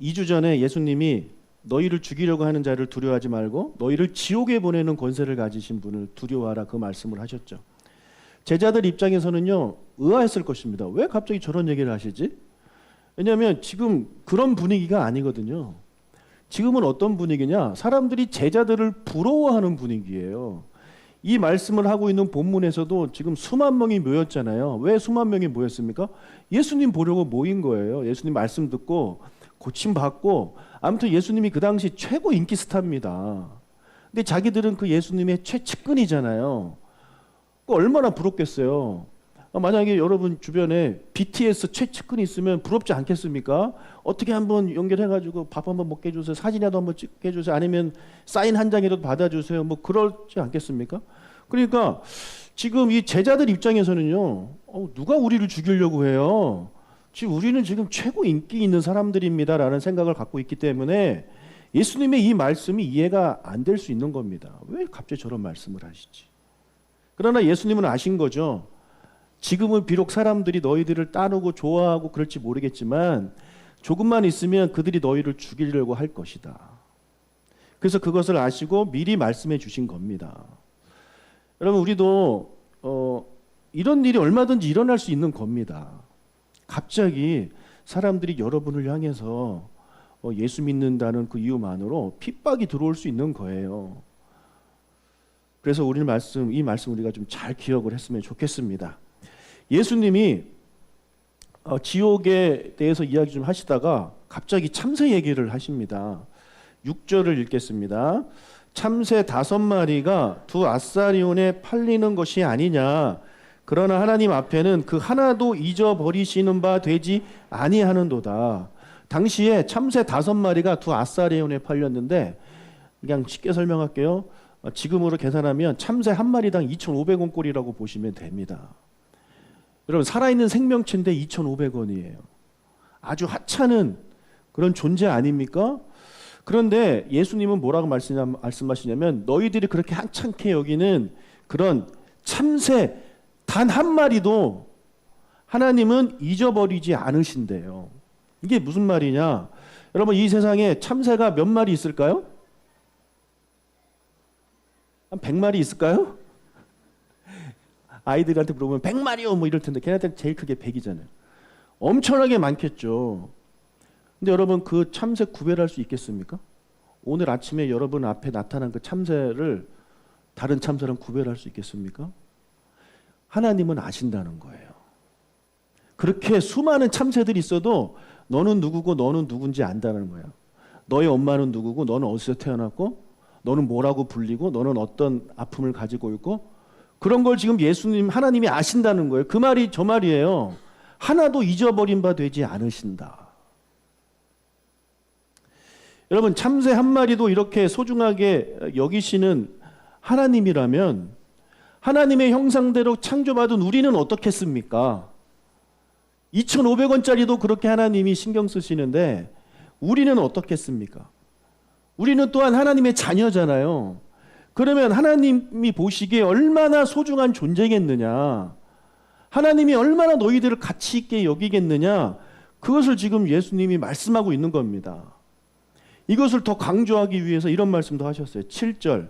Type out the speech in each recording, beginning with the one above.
2주 전에 예수님이 너희를 죽이려고 하는 자를 두려워하지 말고 너희를 지옥에 보내는 권세를 가지신 분을 두려워하라, 그 말씀을 하셨죠. 제자들 입장에서는요, 의아했을 것입니다. 왜 갑자기 저런 얘기를 하시지? 왜냐하면 지금 그런 분위기가 아니거든요. 지금은 어떤 분위기냐? 사람들이 제자들을 부러워하는 분위기예요. 이 말씀을 하고 있는 본문에서도 지금 수만 명이 모였잖아요. 왜 수만 명이 모였습니까? 예수님 보려고 모인 거예요. 예수님 말씀 듣고 고침 받고, 아무튼 예수님이 그 당시 최고 인기 스타입니다. 근데 자기들은 그 예수님의 최측근이잖아요. 얼마나 부럽겠어요. 만약에 여러분 주변에 BTS 최측근이 있으면 부럽지 않겠습니까? 어떻게 한번 연결해가지고 밥 한번 먹게 해주세요. 사진이라도 한번 찍게 해주세요. 아니면 사인 한 장이라도 받아주세요. 뭐 그러지 않겠습니까? 그러니까 지금 이 제자들 입장에서는요, 누가 우리를 죽이려고 해요? 지금 우리는 지금 최고 인기 있는 사람들입니다라는 생각을 갖고 있기 때문에 예수님의 이 말씀이 이해가 안 될 수 있는 겁니다. 왜 갑자기 저런 말씀을 하시지? 그러나 예수님은 아신 거죠. 지금은 비록 사람들이 너희들을 따르고 좋아하고 그럴지 모르겠지만 조금만 있으면 그들이 너희를 죽이려고 할 것이다. 그래서 그것을 아시고 미리 말씀해 주신 겁니다. 여러분, 우리도 이런 일이 얼마든지 일어날 수 있는 겁니다. 갑자기 사람들이 여러분을 향해서 예수 믿는다는 그 이유만으로 핍박이 들어올 수 있는 거예요. 그래서 이 말씀 우리가 좀 잘 기억을 했으면 좋겠습니다. 예수님이 지옥에 대해서 이야기 좀 하시다가 갑자기 참새 얘기를 하십니다. 6절을 읽겠습니다. 참새 5마리가 두 아사리온에 팔리는 것이 아니냐. 그러나 하나님 앞에는 그 하나도 잊어버리시는 바 되지 아니하는도다. 당시에 참새 5마리가 두 아사리온에 팔렸는데, 그냥 쉽게 설명할게요. 지금으로 계산하면 참새 한 마리당 2,500원 꼴이라고 보시면 됩니다. 여러분, 살아있는 생명체인데 2,500원이에요. 아주 하찮은 그런 존재 아닙니까? 그런데 예수님은 뭐라고 말씀하시냐면, 너희들이 그렇게 하찮게 여기는 그런 참새 단 한 마리도 하나님은 잊어버리지 않으신대요. 이게 무슨 말이냐? 여러분, 이 세상에 참새가 몇 마리 있을까요? 한 100마리 있을까요? 아이들한테 물어보면 100마리요 뭐 이럴 텐데, 걔네들 제일 크게 100이잖아요. 엄청나게 많겠죠. 근데 여러분, 그 참새 구별할 수 있겠습니까? 오늘 아침에 여러분 앞에 나타난 그 참새를 다른 참새랑 구별할 수 있겠습니까? 하나님은 아신다는 거예요. 그렇게 수많은 참새들이 있어도 너는 누구고 너는 누군지 안다는 거예요. 너의 엄마는 누구고, 너는 어디서 태어났고, 너는 뭐라고 불리고, 너는 어떤 아픔을 가지고 있고, 그런 걸 지금 하나님이 아신다는 거예요. 그 말이 저 말이에요. 하나도 잊어버린 바 되지 않으신다. 여러분, 참새 한 마리도 이렇게 소중하게 여기시는 하나님이라면 하나님의 형상대로 창조받은 우리는 어떻겠습니까? 2,500원짜리도 그렇게 하나님이 신경 쓰시는데 우리는 어떻겠습니까? 우리는 또한 하나님의 자녀잖아요. 그러면 하나님이 보시기에 얼마나 소중한 존재겠느냐, 하나님이 얼마나 너희들을 가치 있게 여기겠느냐, 그것을 지금 예수님이 말씀하고 있는 겁니다. 이것을 더 강조하기 위해서 이런 말씀도 하셨어요. 7절,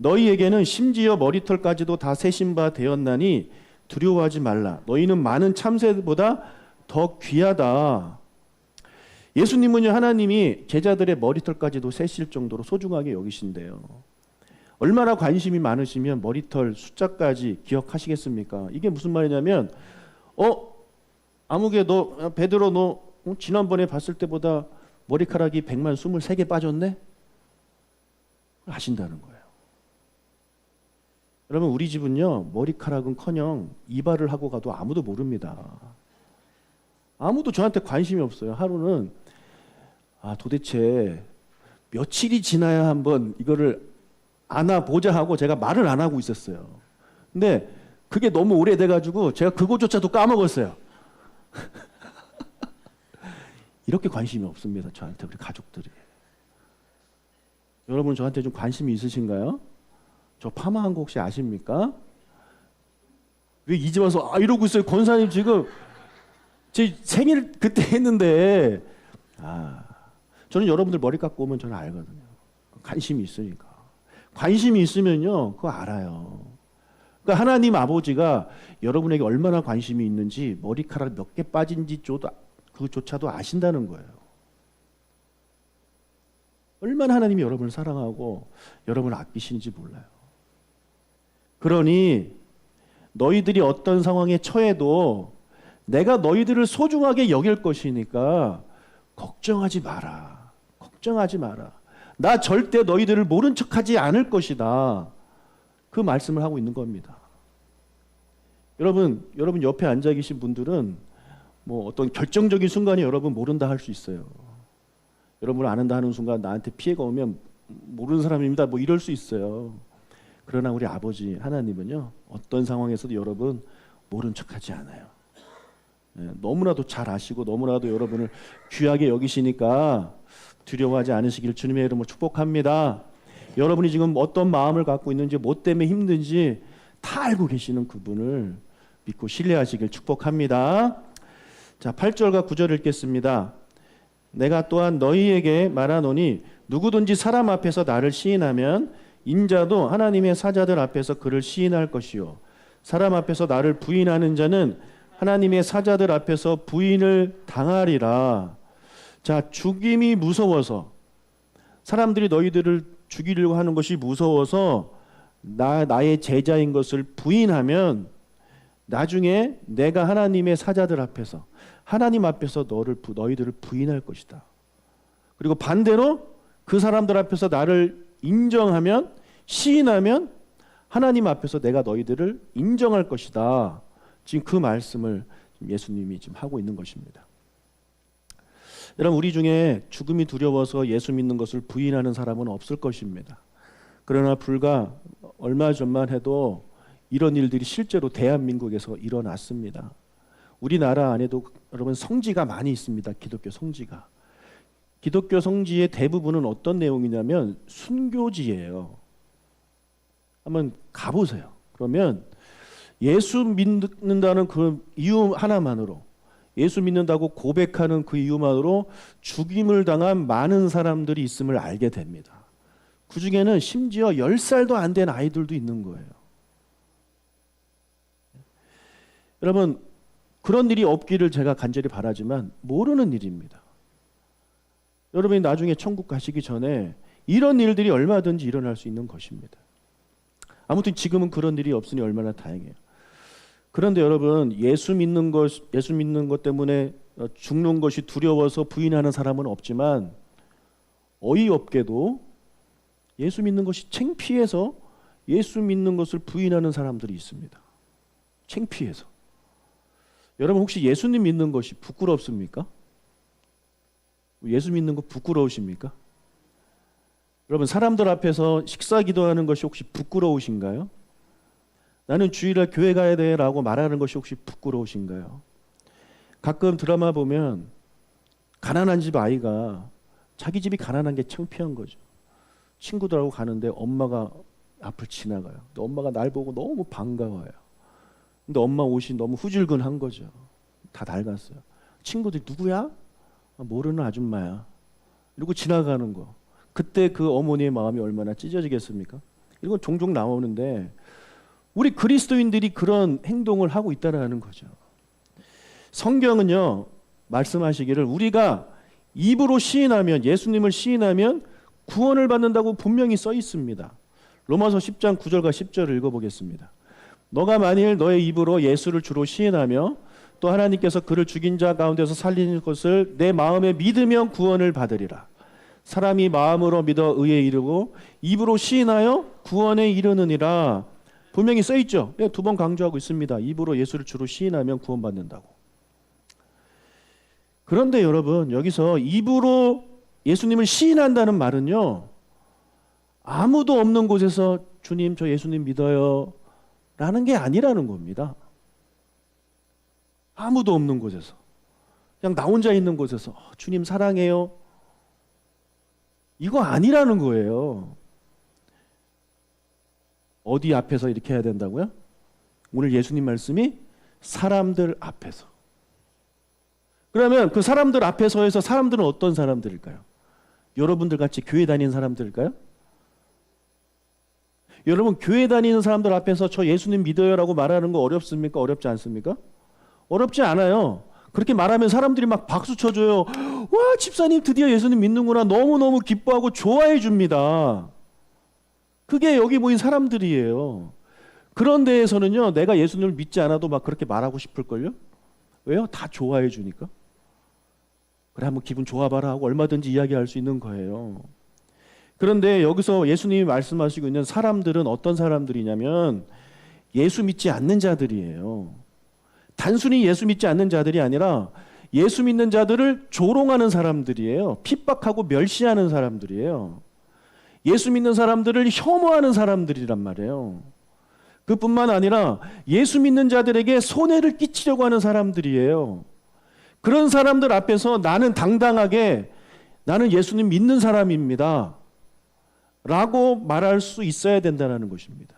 너희에게는 심지어 머리털까지도 다 세신 바 되었나니 두려워하지 말라. 너희는 많은 참새보다 더 귀하다. 예수님은요, 하나님이 제자들의 머리털까지도 세실 정도로 소중하게 여기신대요. 얼마나 관심이 많으시면 머리털 숫자까지 기억하시겠습니까? 이게 무슨 말이냐면, 아무개 너, 베드로 너 지난번에 봤을 때보다 머리카락이 123개 빠졌네? 아신다는 거예요. 여러분, 우리 집은요, 머리카락은커녕 이발을 하고 가도 아무도 모릅니다. 아무도 저한테 관심이 없어요. 하루는 도대체 며칠이 지나야 한번 이거를 안아보자 하고 제가 말을 안 하고 있었어요. 근데 그게 너무 오래돼가지고 제가 그거조차도 까먹었어요. 이렇게 관심이 없습니다. 저한테, 우리 가족들이. 여러분, 저한테 좀 관심이 있으신가요? 저 파마한 거 혹시 아십니까? 왜 이제 와서 이러고 있어요? 권사님 지금 제 생일 그때 했는데 저는 여러분들 머리 깎고 오면 저는 알거든요. 관심이 있으니까. 관심이 있으면요, 그거 알아요. 그러니까 하나님 아버지가 여러분에게 얼마나 관심이 있는지 머리카락 몇 개 빠진지 그조차도 아신다는 거예요. 얼마나 하나님이 여러분을 사랑하고 여러분을 아끼시는지 몰라요. 그러니 너희들이 어떤 상황에 처해도 내가 너희들을 소중하게 여길 것이니까 걱정하지 마라. 걱정하지 마라. 나 절대 너희들을 모른 척하지 않을 것이다. 그 말씀을 하고 있는 겁니다. 여러분 옆에 앉아 계신 분들은 뭐 어떤 결정적인 순간에 여러분 모른다 할 수 있어요. 여러분을 아는다 하는 순간 나한테 피해가 오면 모르는 사람입니다. 뭐 이럴 수 있어요. 그러나 우리 아버지 하나님은요, 어떤 상황에서도 여러분 모른 척하지 않아요. 너무나도 잘 아시고 너무나도 여러분을 귀하게 여기시니까 두려워하지 않으시길 주님의 이름으로 축복합니다. 여러분이 지금 어떤 마음을 갖고 있는지, 뭐 때문에 힘든지 다 알고 계시는 그분을 믿고 신뢰하시길 축복합니다. 자, 8절과 9절 읽겠습니다. 내가 또한 너희에게 말하노니 누구든지 사람 앞에서 나를 시인하면 인자도 하나님의 사자들 앞에서 그를 시인할 것이요 사람 앞에서 나를 부인하는 자는 하나님의 사자들 앞에서 부인을 당하리라. 자, 죽임이 무서워서, 사람들이 너희들을 죽이려고 하는 것이 무서워서 나의 제자인 것을 부인하면 나중에 내가 하나님의 사자들 앞에서, 하나님 앞에서 너희들을 부인할 것이다. 그리고 반대로 그 사람들 앞에서 나를 인정하면, 시인하면 하나님 앞에서 내가 너희들을 인정할 것이다. 지금 그 말씀을 예수님이 지금 하고 있는 것입니다. 여러분, 우리 중에 죽음이 두려워서 예수 믿는 것을 부인하는 사람은 없을 것입니다. 그러나 불과 얼마 전만 해도 이런 일들이 실제로 대한민국에서 일어났습니다. 우리나라 안에도 여러분 성지가 많이 있습니다. 기독교 성지가. 기독교 성지의 대부분은 어떤 내용이냐면 순교지예요. 한번 가보세요. 그러면 예수 믿는다는 그 이유 하나만으로, 예수 믿는다고 고백하는 그 이유만으로 죽임을 당한 많은 사람들이 있음을 알게 됩니다. 그 중에는 심지어 10살도 안 된 아이들도 있는 거예요. 여러분, 그런 일이 없기를 제가 간절히 바라지만 모르는 일입니다. 여러분이 나중에 천국 가시기 전에 이런 일들이 얼마든지 일어날 수 있는 것입니다. 아무튼 지금은 그런 일이 없으니 얼마나 다행이에요. 그런데 여러분, 예수 믿는 것 때문에 죽는 것이 두려워서 부인하는 사람은 없지만 어이없게도 예수 믿는 것이 창피해서 예수 믿는 것을 부인하는 사람들이 있습니다. 창피해서. 여러분, 혹시 예수님 믿는 것이 부끄럽습니까? 예수 믿는 거 부끄러우십니까? 여러분, 사람들 앞에서 식사 기도하는 것이 혹시 부끄러우신가요? 나는 주일날 교회 가야 돼 라고 말하는 것이 혹시 부끄러우신가요? 가끔 드라마 보면 가난한 집 아이가 자기 집이 가난한 게 창피한 거죠. 친구들하고 가는데 엄마가 앞을 지나가요. 근데 엄마가 날 보고 너무 반가워요. 근데 엄마 옷이 너무 후줄근한 거죠. 다 낡았어요. 친구들이 누구야? 모르는 아줌마야. 이러고 지나가는 거. 그때 그 어머니의 마음이 얼마나 찢어지겠습니까? 이런 건 종종 나오는데 우리 그리스도인들이 그런 행동을 하고 있다는 거죠. 성경은요, 말씀하시기를 우리가 입으로 시인하면, 예수님을 시인하면 구원을 받는다고 분명히 써 있습니다. 로마서 10장 9절과 10절을 읽어보겠습니다. 너가 만일 너의 입으로 예수를 주로 시인하며 또 하나님께서 그를 죽인 자 가운데서 살리는 것을 내 마음에 믿으면 구원을 받으리라. 사람이 마음으로 믿어 의에 이르고 입으로 시인하여 구원에 이르느니라. 분명히 써 있죠. 2번 강조하고 있습니다. 입으로 예수를 주로 시인하면 구원받는다고. 그런데 여러분, 여기서 입으로 예수님을 시인한다는 말은요, 아무도 없는 곳에서 주님 저 예수님 믿어요 라는 게 아니라는 겁니다. 아무도 없는 곳에서, 그냥 나 혼자 있는 곳에서 주님 사랑해요, 이거 아니라는 거예요. 어디 앞에서 이렇게 해야 된다고요? 오늘 예수님 말씀이 사람들 앞에서. 그러면 그 사람들 앞에서 해서 사람들은 어떤 사람들일까요? 여러분들 같이 교회 다니는 사람들일까요? 여러분, 교회 다니는 사람들 앞에서 저 예수님 믿어요라고 말하는 거 어렵습니까? 어렵지 않습니까? 어렵지 않아요. 그렇게 말하면 사람들이 막 박수 쳐줘요. 와, 집사님 드디어 예수님 믿는구나. 너무너무 기뻐하고 좋아해 줍니다. 그게 여기 모인 사람들이에요. 그런 데에서는요, 내가 예수님을 믿지 않아도 막 그렇게 말하고 싶을걸요? 왜요? 다 좋아해 주니까. 그래, 한번 기분 좋아봐라 하고 얼마든지 이야기할 수 있는 거예요. 그런데 여기서 예수님이 말씀하시고 있는 사람들은 어떤 사람들이냐면 예수 믿지 않는 자들이에요. 단순히 예수 믿지 않는 자들이 아니라 예수 믿는 자들을 조롱하는 사람들이에요. 핍박하고 멸시하는 사람들이에요. 예수 믿는 사람들을 혐오하는 사람들이란 말이에요. 그뿐만 아니라 예수 믿는 자들에게 손해를 끼치려고 하는 사람들이에요. 그런 사람들 앞에서 나는 당당하게 나는 예수님 믿는 사람입니다 라고 말할 수 있어야 된다는 것입니다.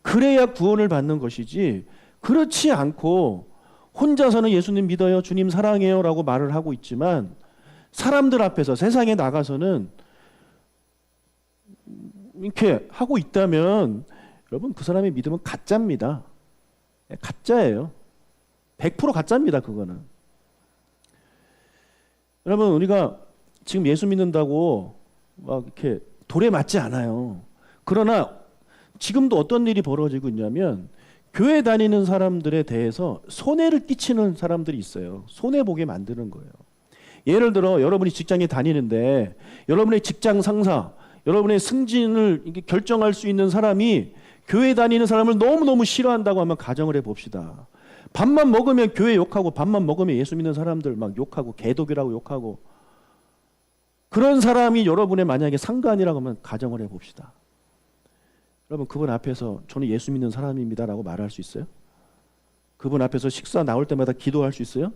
그래야 구원을 받는 것이지, 그렇지 않고 혼자서는 예수님 믿어요, 주님 사랑해요 라고 말을 하고 있지만 사람들 앞에서 세상에 나가서는 이렇게 하고 있다면 여러분, 그 사람의 믿음은 가짜입니다. 가짜예요. 100% 가짜입니다. 그거는. 여러분, 우리가 지금 예수 믿는다고 막 이렇게 돌에 맞지 않아요. 그러나 지금도 어떤 일이 벌어지고 있냐면 교회 다니는 사람들에 대해서 손해를 끼치는 사람들이 있어요. 손해보게 만드는 거예요. 예를 들어 여러분이 직장에 다니는데 여러분의 직장 상사, 여러분의 승진을 결정할 수 있는 사람이 교회 다니는 사람을 너무너무 싫어한다고 하면 가정을 해봅시다. 밥만 먹으면 교회 욕하고 밥만 먹으면 예수 믿는 사람들 막 욕하고 개독이라고 욕하고, 그런 사람이 여러분의 만약에 상관이라고 하면 가정을 해봅시다. 여러분, 그분 앞에서 저는 예수 믿는 사람입니다라고 말할 수 있어요? 그분 앞에서 식사 나올 때마다 기도할 수 있어요?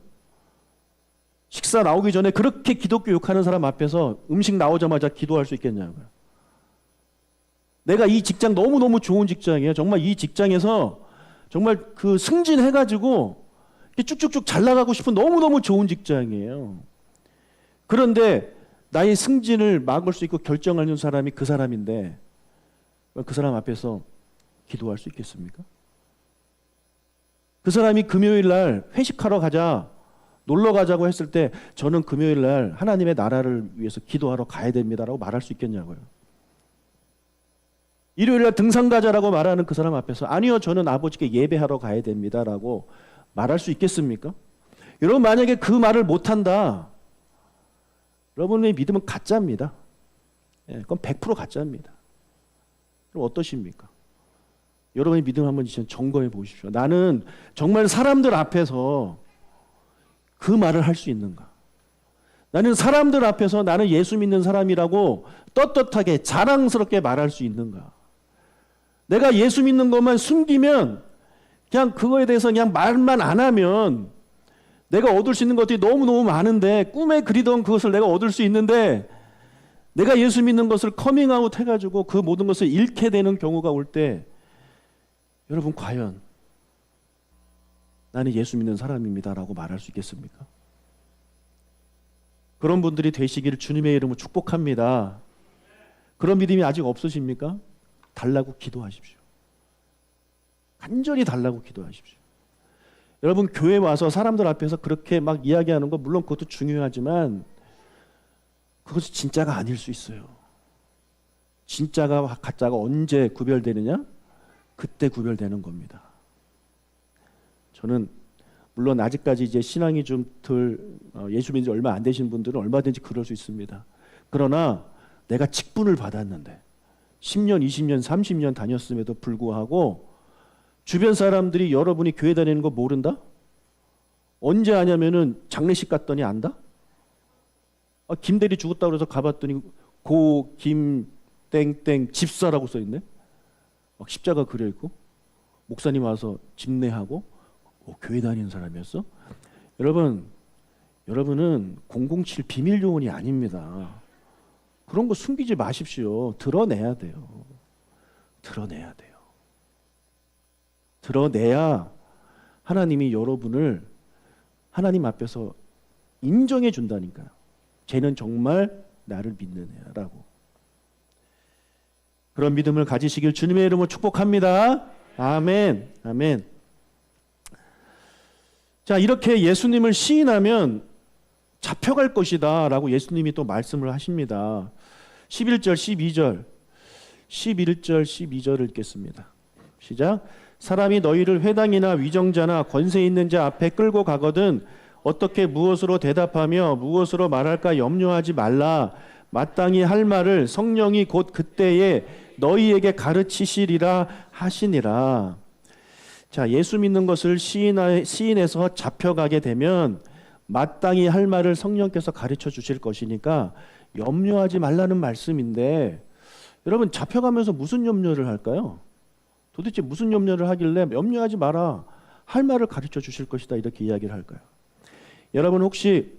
식사 나오기 전에 그렇게 기독교 욕하는 사람 앞에서 음식 나오자마자 기도할 수 있겠냐고요. 내가 이 직장 너무너무 좋은 직장이에요. 정말 이 직장에서 정말 그 승진해가지고 쭉쭉쭉 잘 나가고 싶은 너무너무 좋은 직장이에요. 그런데 나의 승진을 막을 수 있고 결정하는 사람이 그 사람인데 그 사람 앞에서 기도할 수 있겠습니까? 그 사람이 금요일 날 회식하러 가자, 놀러 가자고 했을 때 저는 금요일 날 하나님의 나라를 위해서 기도하러 가야 됩니다라고 말할 수 있겠냐고요. 일요일 날 등산 가자라고 말하는 그 사람 앞에서 아니요, 저는 아버지께 예배하러 가야 됩니다라고 말할 수 있겠습니까? 여러분, 만약에 그 말을 못한다, 여러분의 믿음은 가짜입니다. 그건 100% 가짜입니다. 그럼 어떠십니까? 여러분의 믿음 한번 점검해 보십시오. 나는 정말 사람들 앞에서 그 말을 할 수 있는가? 나는 사람들 앞에서 나는 예수 믿는 사람이라고 떳떳하게 자랑스럽게 말할 수 있는가? 내가 예수 믿는 것만 숨기면, 그냥 그거에 대해서 그냥 말만 안 하면 내가 얻을 수 있는 것들이 너무너무 많은데, 꿈에 그리던 그것을 내가 얻을 수 있는데 내가 예수 믿는 것을 커밍아웃 해가지고 그 모든 것을 잃게 되는 경우가 올 때, 여러분, 과연 나는 예수 믿는 사람입니다라고 말할 수 있겠습니까? 그런 분들이 되시기를 주님의 이름으로 축복합니다. 그런 믿음이 아직 없으십니까? 달라고 기도하십시오. 간절히 달라고 기도하십시오. 여러분, 교회 와서 사람들 앞에서 그렇게 막 이야기하는 거 물론 그것도 중요하지만 그것이 진짜가 아닐 수 있어요. 진짜가 가짜가 언제 구별되느냐? 그때 구별되는 겁니다. 저는 물론 아직까지 이제 신앙이 좀 덜 예수 믿은 지 얼마 안 되신 분들은 얼마든지 그럴 수 있습니다. 그러나 내가 직분을 받았는데 10년, 20년, 30년 다녔음에도 불구하고 주변 사람들이 여러분이 교회 다니는 거 모른다? 언제 아냐면은 장례식 갔더니 안다? 김대리 죽었다고 그래서 가봤더니 고 김 땡땡 집사라고 써있네? 막 십자가 그려있고 목사님 와서 집례하고 교회 다니는 사람이었어? 여러분은 007 비밀 요원이 아닙니다. 그런 거 숨기지 마십시오. 드러내야 돼요. 드러내야 돼요. 드러내야 하나님이 여러분을 하나님 앞에서 인정해 준다니까요. 쟤는 정말 나를 믿는 애야라고. 그런 믿음을 가지시길 주님의 이름으로 축복합니다. 아멘. 아멘. 자, 이렇게 예수님을 시인하면 잡혀갈 것이다 라고 예수님이 또 말씀을 하십니다. 11절 12절 11절 12절을 읽겠습니다. 시작. 사람이 너희를 회당이나 위정자나 권세 있는 자 앞에 끌고 가거든 어떻게 무엇으로 대답하며 무엇으로 말할까 염려하지 말라. 마땅히 할 말을 성령이 곧 그때에 너희에게 가르치시리라 하시니라. 자, 예수 믿는 것을 시인해서 잡혀가게 되면 마땅히 할 말을 성령께서 가르쳐 주실 것이니까 염려하지 말라는 말씀인데, 여러분 잡혀가면서 무슨 염려를 할까요? 도대체 무슨 염려를 하길래 염려하지 마라, 할 말을 가르쳐 주실 것이다 이렇게 이야기를 할까요? 여러분 혹시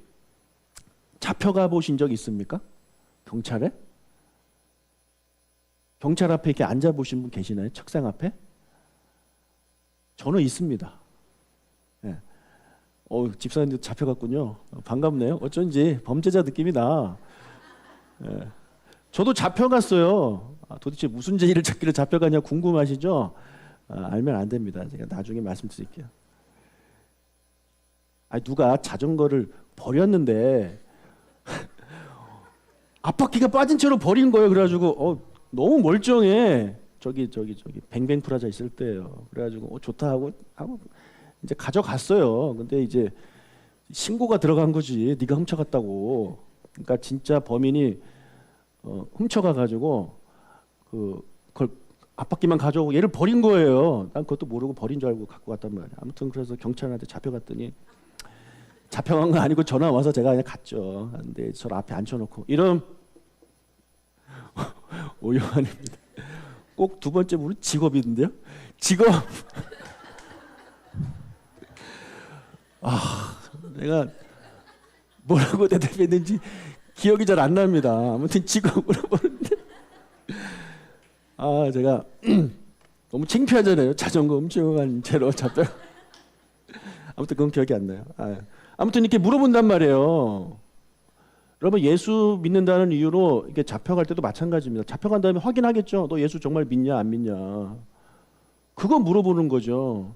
잡혀가 보신 적 있습니까? 경찰에? 경찰 앞에 이렇게 앉아 보신 분 계시나요? 책상 앞에? 저는 있습니다. 네. 집사님도 잡혀갔군요. 반갑네요. 어쩐지 범죄자 느낌이 나. 네. 저도 잡혀갔어요. 도대체 무슨 죄를 찾기를 잡혀가냐 궁금하시죠? 알면 안 됩니다. 제가 나중에 말씀드릴게요. 누가 자전거를 버렸는데 앞바퀴가 빠진 채로 버린 거예요. 그래가지고 너무 멀쩡해. 저기 뱅뱅 프라자 있을 때예요. 그래가지고 좋다 하고 이제 가져갔어요. 근데 이제 신고가 들어간 거지. 네가 훔쳐갔다고. 그러니까 진짜 범인이 훔쳐가가지고 그걸 앞바퀴만 가져오고 얘를 버린 거예요. 난 그것도 모르고 버린 줄 알고 갖고 갔단 말이야. 아무튼 그래서 경찰한테 잡혀갔더니 잡혀간 건 아니고 전화 와서 제가 그냥 갔죠. 근데 저를 앞에 앉혀놓고 이름 오요한입니다. 꼭 두 번째 물은 직업인데요. 직업. 내가 뭐라고 대답했는지 기억이 잘 안 납니다. 아무튼 직업 물어보는데 제가 너무 창피하잖아요. 자전거 훔쳐간 채로 잡혀. 아무튼 그건 기억이 안 나요. 아무튼 이렇게 물어본단 말이에요. 여러분 예수 믿는다는 이유로 이렇게 잡혀갈 때도 마찬가지입니다. 잡혀간 다음에 확인하겠죠. 너 예수 정말 믿냐 안 믿냐. 그거 물어보는 거죠.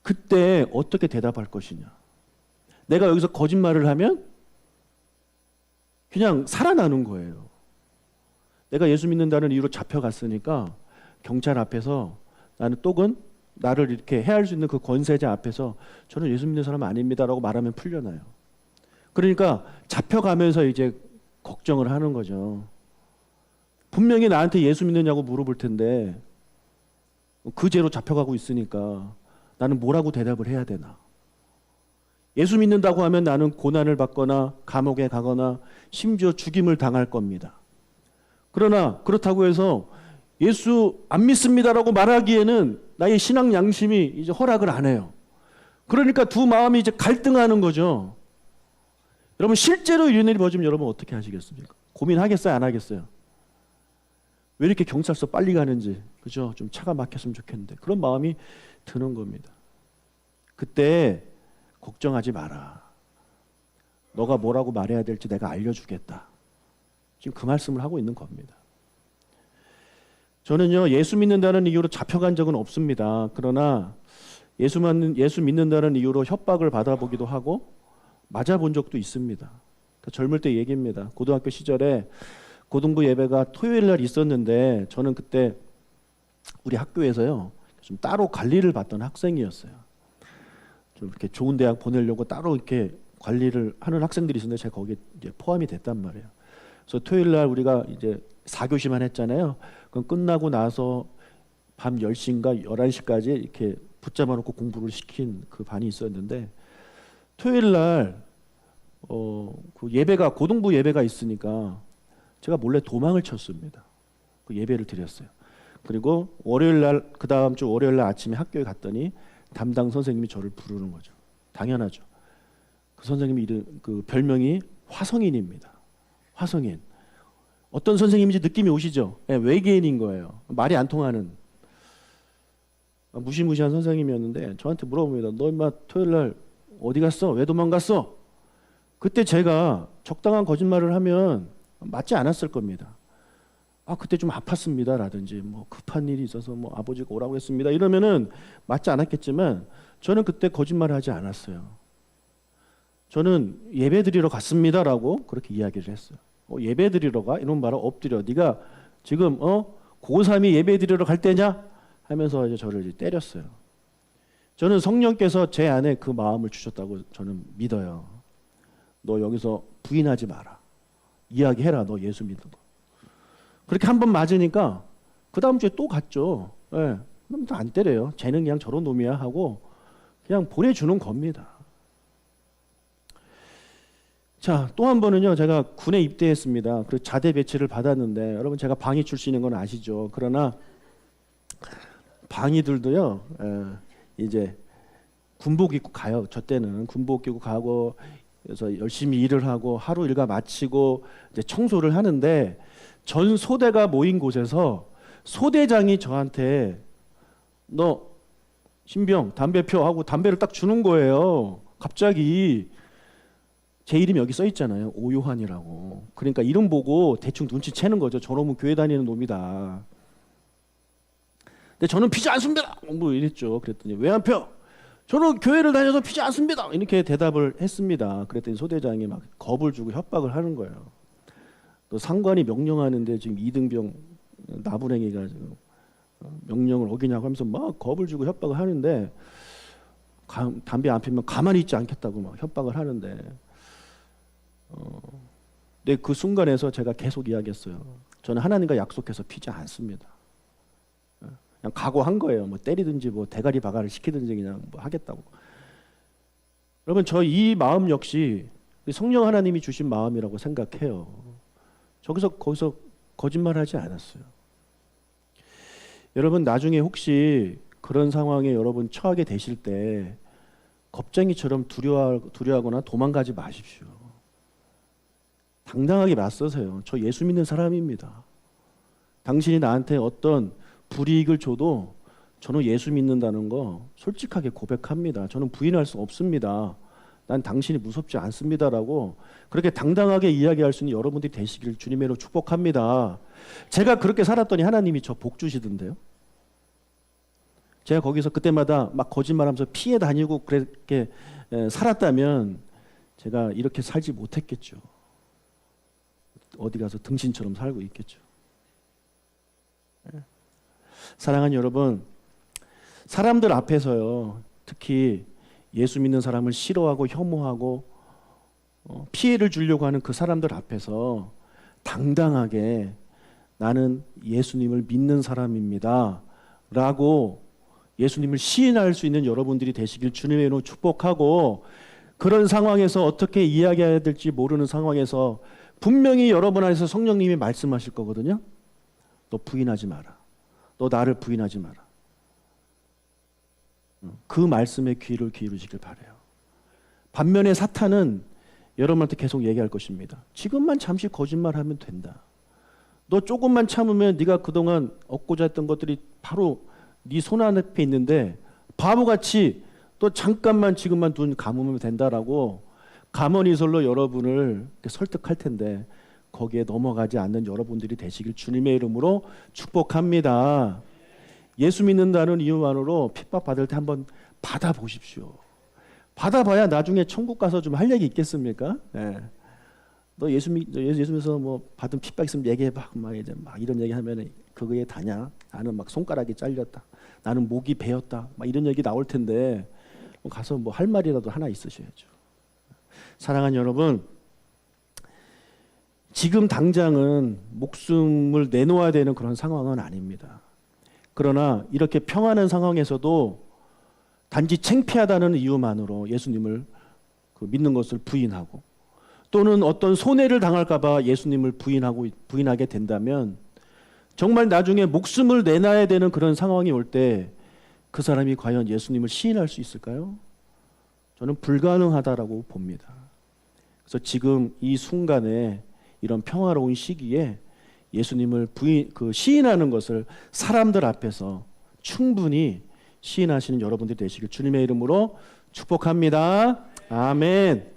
그때 어떻게 대답할 것이냐. 내가 여기서 거짓말을 하면 그냥 살아나는 거예요. 내가 예수 믿는다는 이유로 잡혀갔으니까 경찰 앞에서 나는 똑은 나를 이렇게 해할 수 있는 그 권세자 앞에서 저는 예수 믿는 사람 아닙니다라고 말하면 풀려나요. 그러니까 잡혀가면서 이제 걱정을 하는 거죠. 분명히 나한테 예수 믿느냐고 물어볼 텐데 그 죄로 잡혀가고 있으니까 나는 뭐라고 대답을 해야 되나. 예수 믿는다고 하면 나는 고난을 받거나 감옥에 가거나 심지어 죽임을 당할 겁니다. 그러나 그렇다고 해서 예수 안 믿습니다라고 말하기에는 나의 신앙 양심이 이제 허락을 안 해요. 그러니까 두 마음이 이제 갈등하는 거죠. 여러분 실제로 이런 일이 벌어지면 여러분 어떻게 하시겠습니까? 고민하겠어요? 안 하겠어요? 왜 이렇게 경찰서 빨리 가는지, 그죠? 좀 차가 막혔으면 좋겠는데 그런 마음이 드는 겁니다. 그때 걱정하지 마라. 너가 뭐라고 말해야 될지 내가 알려주겠다. 지금 그 말씀을 하고 있는 겁니다. 저는요 예수 믿는다는 이유로 잡혀간 적은 없습니다. 그러나 예수 믿는다는 이유로 협박을 받아보기도 하고 맞아본 적도 있습니다. 젊을 때 얘기입니다. 고등학교 시절에 고등부 예배가 토요일 날 있었는데 저는 그때 우리 학교에서요 좀 따로 관리를 받던 학생이었어요. 좀 이렇게 좋은 대학 보내려고 따로 이렇게 관리를 하는 학생들이 있었는데 제가 거기에 이제 포함이 됐단 말이에요. 그래서 토요일 날 우리가 이제 4교시만 했잖아요. 그럼 끝나고 나서 밤 10시인가 11시까지 이렇게 붙잡아 놓고 공부를 시킨 그 반이 있었는데 토요일 날 그 예배가 고등부 예배가 있으니까 제가 몰래 도망을 쳤습니다. 그 예배를 드렸어요. 그리고 월요일 날 그 다음 주 월요일 날 아침에 학교에 갔더니 담당 선생님이 저를 부르는 거죠. 당연하죠. 그 선생님이 그 별명이 화성인입니다. 화성인. 어떤 선생님인지 느낌이 오시죠? 네, 외계인인 거예요. 말이 안 통하는 무시무시한 선생님이었는데 저한테 물어봅니다. 너 인마 토요일 날 어디 갔어? 왜 도망갔어? 그때 제가 적당한 거짓말을 하면 맞지 않았을 겁니다. 그때 좀 아팠습니다 라든지 뭐 급한 일이 있어서 뭐 아버지가 오라고 했습니다 이러면은 맞지 않았겠지만 저는 그때 거짓말을 하지 않았어요. 저는 예배 드리러 갔습니다라고 그렇게 이야기를 했어요. 예배 드리러 가? 이런 말을 엎드려. 네가 지금 고3이 예배 드리러 갈 때냐? 하면서 이제 저를 이제 때렸어요. 저는 성령께서 제 안에 그 마음을 주셨다고 저는 믿어요. 너 여기서 부인하지 마라. 이야기해라. 너 예수 믿어. 그렇게 한 번 맞으니까 그 다음 주에 또 갔죠. 예. 그럼 또 안 때려요. 쟤는 그냥 저런 놈이야 하고 그냥 보내주는 겁니다. 자, 또 한 번은요. 제가 군에 입대했습니다. 그리고 자대 배치를 받았는데 여러분 제가 방위 출신인 건 아시죠? 그러나 방위들도요. 이제 군복 입고 가요. 저 때는 군복 입고 가고 그래서 열심히 일을 하고 하루 일과 마치고 이제 청소를 하는데 전 소대가 모인 곳에서 소대장이 저한테 너 신병 담배 펴 하고 담배를 딱 주는 거예요. 갑자기 제 이름이 여기 써 있잖아요. 오요한이라고. 그러니까 이름 보고 대충 눈치채는 거죠. 저놈은 교회 다니는 놈이다. 근데 저는 피지 않습니다. 뭐 이랬죠. 그랬더니 왜 안 펴? 저는 교회를 다녀서 피지 않습니다. 이렇게 대답을 했습니다. 그랬더니 소대장이 막 겁을 주고 협박을 하는 거예요. 또 상관이 명령하는데 지금 이등병 나부랭이가 지금 명령을 어기냐고 하면서 막 겁을 주고 협박을 하는데 담배 안 피면 가만히 있지 않겠다고 막 협박을 하는데 근데 그 순간에서 제가 계속 이야기했어요. 저는 하나님과 약속해서 피지 않습니다. 그냥 각오한 거예요. 뭐 때리든지 뭐 대가리 바가를 시키든지 그냥 뭐 하겠다고. 여러분 저 이 마음 역시 성령 하나님이 주신 마음이라고 생각해요. 거기서 거짓말하지 않았어요. 여러분 나중에 혹시 그런 상황에 여러분 처하게 되실 때 겁쟁이처럼 두려워하거나 도망가지 마십시오. 당당하게 맞서세요. 저 예수 믿는 사람입니다. 당신이 나한테 어떤 불이익을 줘도 저는 예수 믿는다는 거 솔직하게 고백합니다. 저는 부인할 수 없습니다. 난 당신이 무섭지 않습니다라고 그렇게 당당하게 이야기할 수 있는 여러분들이 되시길 주님의 이름으로 축복합니다. 제가 그렇게 살았더니 하나님이 저 복 주시던데요. 제가 거기서 그때마다 막 거짓말하면서 피해 다니고 그렇게 살았다면 제가 이렇게 살지 못했겠죠. 어디 가서 등신처럼 살고 있겠죠. 사랑하는 여러분, 사람들 앞에서요, 특히 예수 믿는 사람을 싫어하고 혐오하고 피해를 주려고 하는 그 사람들 앞에서 당당하게 나는 예수님을 믿는 사람입니다 라고 예수님을 시인할 수 있는 여러분들이 되시길 주님의 이름으로 축복하고, 그런 상황에서 어떻게 이야기해야 될지 모르는 상황에서 분명히 여러분 안에서 성령님이 말씀하실 거거든요. 너 부인하지 마라. 너 나를 부인하지 마라. 그 말씀에 귀를 기울이시길 바라요. 반면에 사탄은 여러분한테 계속 얘기할 것입니다. 지금만 잠시 거짓말하면 된다. 너 조금만 참으면 네가 그동안 얻고자 했던 것들이 바로 네 손 앞에 있는데 바보같이 또 잠깐만 지금만 눈 감으면 된다라고 가머니설로 여러분을 설득할 텐데 거기에 넘어가지 않는 여러분들이 되시길 주님의 이름으로 축복합니다. 예수 믿는다는 이유만으로 핍박받을 때 한번 받아보십시오. 받아봐야 나중에 천국 가서 좀 할 얘기 있겠습니까? 네. 너 예수 믿어서 뭐 받은 핍박 있으면 얘기해봐. 막 이제 막 이런 얘기 하면 그거에 다냐? 나는 막 손가락이 잘렸다. 나는 목이 베었다. 막 이런 얘기 나올 텐데 가서 뭐 할 말이라도 하나 있으셔야죠. 사랑하는 여러분, 지금 당장은 목숨을 내놓아야 되는 그런 상황은 아닙니다. 그러나 이렇게 평안한 상황에서도 단지 창피하다는 이유만으로 예수님을 믿는 것을 부인하고, 또는 어떤 손해를 당할까 봐 예수님을 부인하게 된다면 정말 나중에 목숨을 내놔야 되는 그런 상황이 올 때 그 사람이 과연 예수님을 시인할 수 있을까요? 저는 불가능하다라고 봅니다. 그래서 지금 이 순간에 이런 평화로운 시기에 예수님을 시인하는 것을 사람들 앞에서 충분히 시인하시는 여러분들이 되시길 주님의 이름으로 축복합니다. 아멘.